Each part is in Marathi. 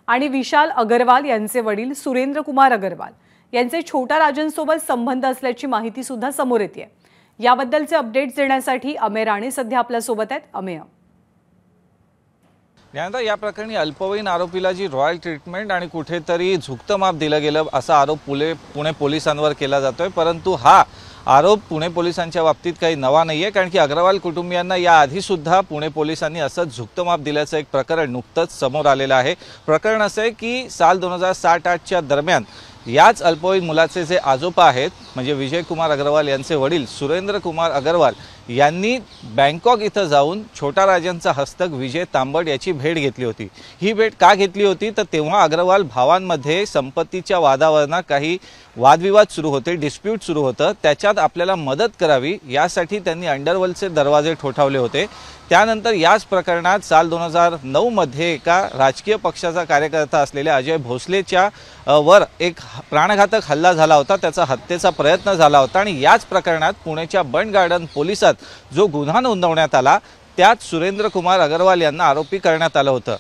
आणि विशाल अगरवाल यांचे वडील सुरेंद्र कुमार अगरवाल यांचे छोटा राजनसोबत संबंध असल्याची माहिती सुद्धा समोर येते। याबद्दलचे अपडेट्स देण्यासाठी अमेय राणे सध्या आपल्या सोबत आहेत। अमेय, यानंतर या प्रकरणी अल्पवयीन आरोपीला जी रॉयल ट्रीटमेंट आणि कुठेतरी झुकतं माप दिलं गेलं असा आरोप पुणे पोलिसांवर केला जातोय, परंतु हा आरोप पुणे पोलिसांच्या बाबतीत काही नवा नाहीये, कारण की अग्रवाल कुटुंबियांना याआधी सुद्धा पुणे पोलिसांनी असंच झुकतं माप दिल्याचं एक प्रकरण नुकतंच समोर आलेलं आहे। प्रकरण असं आहे की साल 2007-08च्या दरम्यान याच अल्पवयीन मुलाचे जे आजोबा आहेत म्हणजे विजय कुमार अग्रवाल यांचे वडील सुरेंद्र कुमार अग्रवाल यांनी बँकॉक इथं जाऊन छोटा राजनचा हस्तक विजय तांबट याची भेट घेतली होती। ही भेट का घेतली होती तर तेव्हा अग्रवाल भावांमध्ये संपत्तीच्या वादावरनं काही वादविवाद सुरू होते, डिस्प्यूट सुरू होतं, त्याच्यात आपल्याला मदत करावी यासाठी त्यांनी अंडरवर्ल्डचे दरवाजे ठोठावले होते। त्यानंतर याच प्रकरणात साल 2009 मध्ये एका राजकीय पक्षाचा कार्यकर्ता असलेल्या अजय भोसलेच्या वर एक प्राणघातक हल्ला झाला होता, त्याचा हत्येचा प्रयत्न झाला होता आणि याच प्रकरणात पुण्याच्या बंड गार्डन पोलिसात जो गुन्हा नोंदवण्यात आला त्यात सुरेंद्र कुमार अग्रवाल यांना आरोपी करण्यात आलं होतं।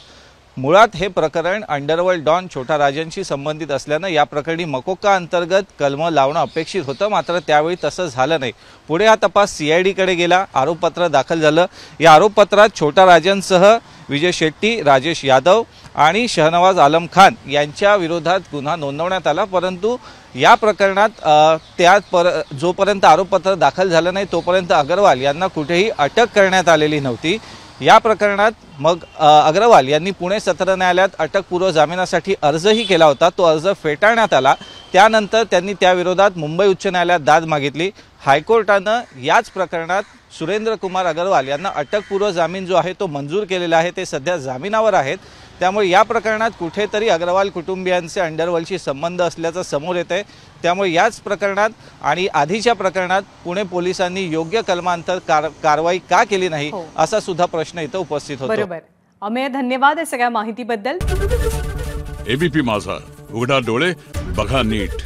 मुळात हे प्रकरण अंडरवर्ल्ड डॉन छोटा राजनशी संबंधित असल्याने या प्रकरणी मकोका अंतर्गत कलम लावणं अपेक्षित होतं, मात्र त्यावेळी तसं झालं नाही। पुढे हा तपास CID कडे गेला, आरोपपत्र दाखल झालं। या आरोपपत्रात छोटा राजनसह विजय शेट्टी, राजेश यादव आणि शहनवाज आलम खान यांच्या विरोधात गुन्हा नोंदवण्यात आला, परंतु या प्रकरणात जोपर्यंत आरोपपत्र दाखल झालं नाही तोपर्यंत अग्रवाल यांना कुठेही अटक करण्यात आलेली नव्हती। या प्रकरणात मग अग्रवाल यांनी पुणे सत्र न्यायालयात अटकपूर्व जामिनासाठी अर्जही केला होता, तो अर्ज फेटाळण्यात आला। त्यानंतर त्यांनी त्याविरोधात मुंबई उच्च न्यायालयात दाद मागितली। हायकोर्टानं याच प्रकरणात सुरेंद्र कुमार अग्रवाल यांना अटकपूर्व जामीन जो आहे तो मंजूर केलेला आहे, ते सध्या जामिनावर आहेत। त्यामुळे या प्रकरणात कुठेतरी अग्रवाल कुटुंबियांचे अंडरवर्ल्डशी संबंध असल्याचं समोर येतंय। त्यामुळे याच प्रकरणात आणि आधीच्या प्रकरणात पुणे पोलिसांनी योग्य कलमांतर कारवाई का केली नाही असा सुद्धा प्रश्न इथं उपस्थित होतो। बरोबर अमेय, धन्यवाद या सगळ्या माहितीबद्दल। ABP माझा, उघडा डोळे बघा नीट।